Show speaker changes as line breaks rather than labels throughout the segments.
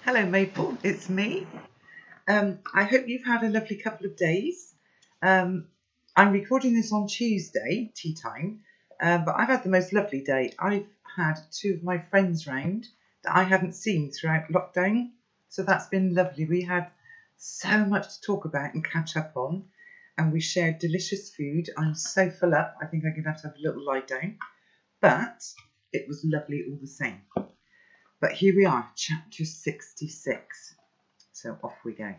Hello, Maple. It's me. I hope you've had a lovely couple of days. Um, I'm recording this on Tuesday, tea time, but I've had the most lovely day. I've had two of my friends round that I hadn't seen throughout lockdown, so that's been lovely. We had so much to talk about and catch up on, and we shared delicious food. I'm so full up, I think I'm going to have a little lie down, but it was lovely all the same. But here we are, chapter 66. So off we go.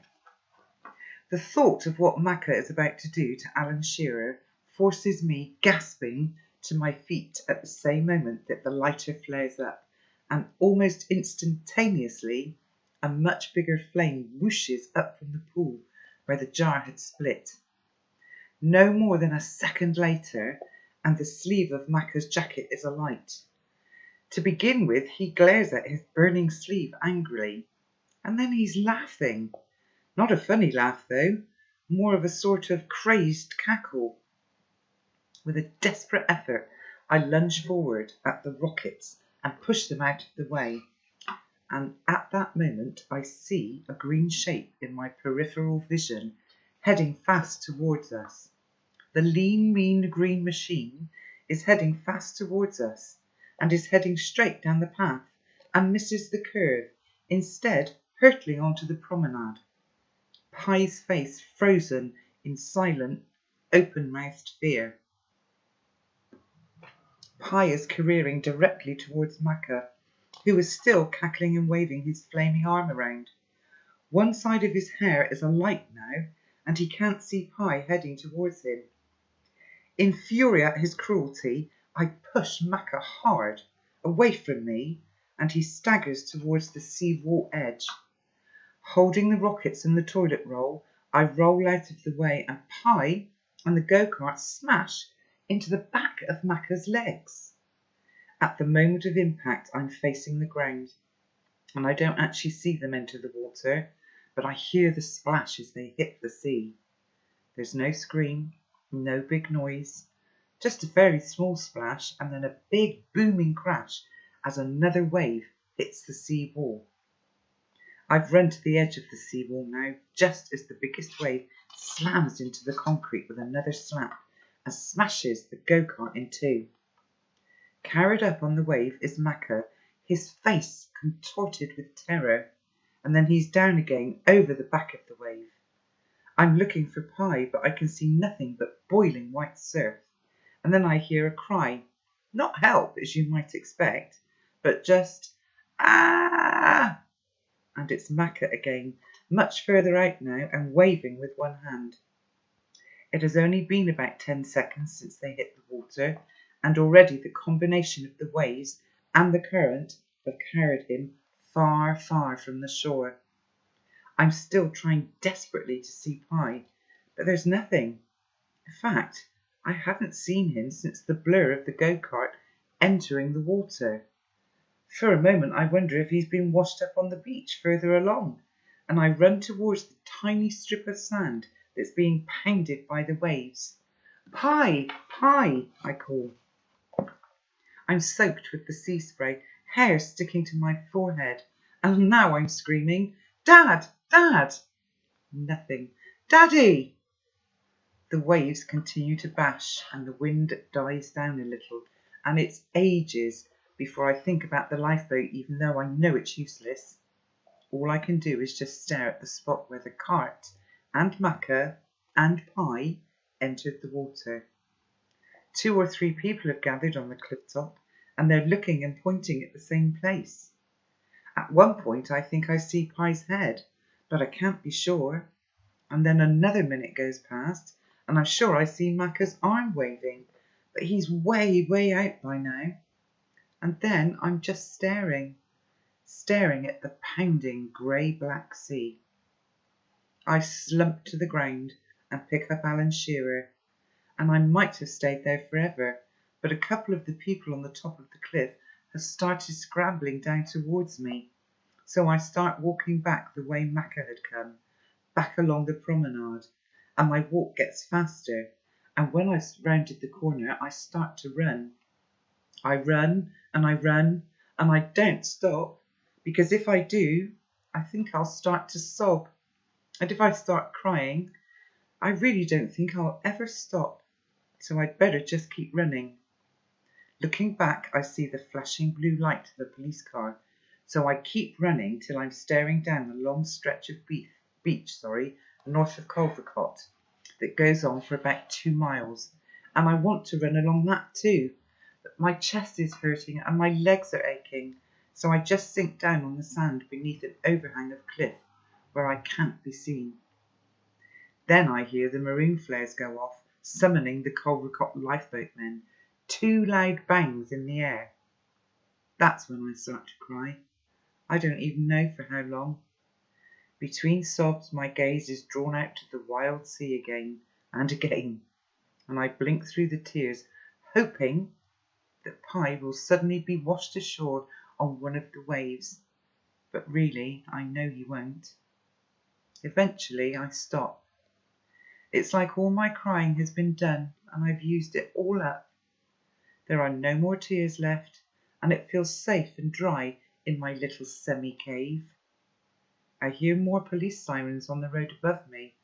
The thought of what Macca is about to do to Alan Shearer forces me gasping to my feet at the same moment that the lighter flares up, and almost instantaneously a much bigger flame whooshes up from the pool where the jar had split. No more than a second later, and the sleeve of Macca's jacket is alight. To begin with, he glares at his burning sleeve angrily, and then he's laughing. Not a funny laugh, though, more of a sort of crazed cackle. With a desperate effort, I lunge forward at the rockets and push them out of the way. And at that moment, I see a green shape in my peripheral vision heading fast towards us. The lean, mean green machine is heading fast towards us and is heading straight down the path and misses the curve, instead hurtling onto the promenade. Pie's face frozen in silent, open-mouthed fear. Pie is careering directly towards Macca, who is still cackling and waving his flaming arm around. One side of his hair is alight now, and he can't see Pie heading towards him. In fury at his cruelty, I push Macca hard, away from me, and he staggers towards the sea-wall edge. Holding the rockets and the toilet roll, I roll out of the way, and Pie and the go-kart smash into the back of Macca's legs. At the moment of impact, I'm facing the ground, and I don't actually see them enter the water, but I hear the splash as they hit the sea. There's no scream, no big noise, just a very small splash, and then a big booming crash as another wave hits the sea wall. I've run to the edge of the seawall now, just as the biggest wave slams into the concrete with another slap and smashes the go-kart in two. Carried up on the wave is Macca, his face contorted with terror, and then he's down again over the back of the wave. I'm looking for Pie, but I can see nothing but boiling white surf, and then I hear a cry. Not help, as you might expect, but just, "Ah!" And it's Macca again, much further out now and waving with one hand. It has only been about 10 seconds since they hit the water, and already the combination of the waves and the current have carried him far, far from the shore. I'm still trying desperately to see Pie, but there's nothing. In fact, I haven't seen him since the blur of the go-kart entering the water. For a moment I wonder if he's been washed up on the beach further along, and I run towards the tiny strip of sand that's being pounded by the waves. "Pie! Pie!" I call. I'm soaked with the sea spray, hair sticking to my forehead, and now I'm screaming, "Dad! Dad!" Nothing. "Daddy!" The waves continue to bash and the wind dies down a little, and it's ages before I think about the lifeboat, even though I know it's useless. All I can do is just stare at the spot where the cart and Macca and Pie entered the water. 2 or 3 people have gathered on the cliff top, and they're looking and pointing at the same place. At one point I think I see Pie's head, but I can't be sure. And then another minute goes past, and I'm sure I see Macca's arm waving, but he's way, way out by now. And then I'm just staring at the pounding grey-black sea. I slump to the ground and pick up Alan Shearer, and I might have stayed there forever, but a couple of the people on the top of the cliff have started scrambling down towards me, so I start walking back the way Macca had come, back along the promenade, and my walk gets faster, and when I've rounded the corner I start to run. I run and I run, and I don't stop, because if I do, I think I'll start to sob. And if I start crying, I really don't think I'll ever stop. So I'd better just keep running. Looking back, I see the flashing blue light of the police car. So I keep running till I'm staring down the long stretch of beach, north of Culvercott, that goes on for about 2 miles. And I want to run along that too. But my chest is hurting and my legs are aching. So I just sink down on the sand beneath an overhang of cliff where I can't be seen. Then I hear the marine flares go off, summoning the Culvercott lifeboat men. 2 loud bangs in the air. That's when I start to cry. I don't even know for how long. Between sobs, my gaze is drawn out to the wild sea again and again, and I blink through the tears, hoping that Pi will suddenly be washed ashore on one of the waves. But really, I know he won't. Eventually, I stop. It's like all my crying has been done, and I've used it all up. There are no more tears left, and it feels safe and dry in my little semi-cave. I hear more police sirens on the road above me,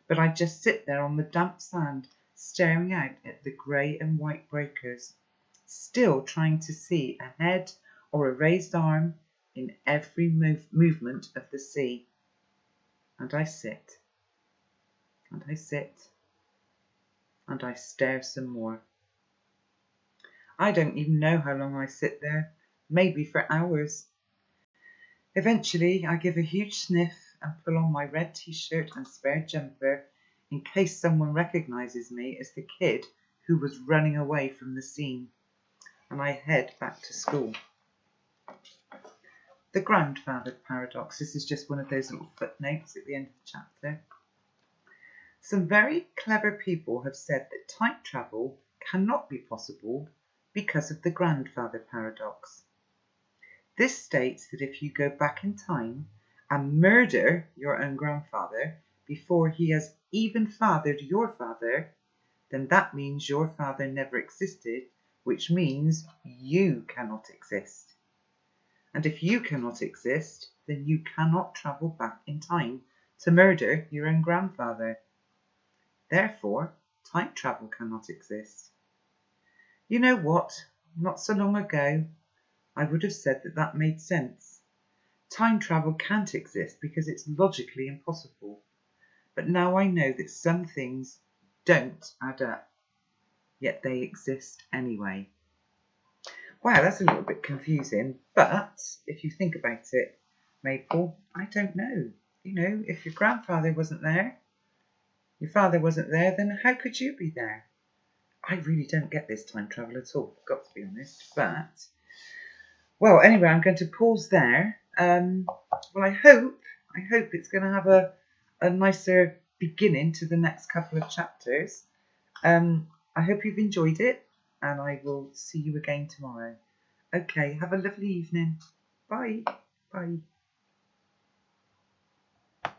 but I just sit there on the damp sand, staring out at the grey and white breakers, still trying to see a head or a raised arm in every movement of the sea. And I sit, and I sit, and I stare some more. I don't even know how long I sit there, maybe for hours. Eventually, I give a huge sniff and pull on my red t-shirt and spare jumper in case someone recognises me as the kid who was running away from the scene, and I head back to school. The grandfather paradox. This is just one of those little footnotes at the end of the chapter. Some very clever people have said that time travel cannot be possible because of the grandfather paradox. This states that if you go back in time and murder your own grandfather before he has even fathered your father, then that means your father never existed, which means you cannot exist. And if you cannot exist, then you cannot travel back in time to murder your own grandfather. Therefore, time travel cannot exist. You know what? Not so long ago, I would have said that made sense. Time travel can't exist because it's logically impossible. But now I know that some things don't add up, yet they exist anyway. Wow, that's a little bit confusing, but if you think about it, Maple, I don't know. You know, if your grandfather wasn't there, your father wasn't there, then how could you be there? I really don't get this time travel at all, I've got to be honest. But, well, anyway, I'm going to pause there. Well, I hope it's going to have a nicer beginning to the next couple of chapters. I hope you've enjoyed it, and I will see you again tomorrow. Okay, have a lovely evening. Bye. Bye.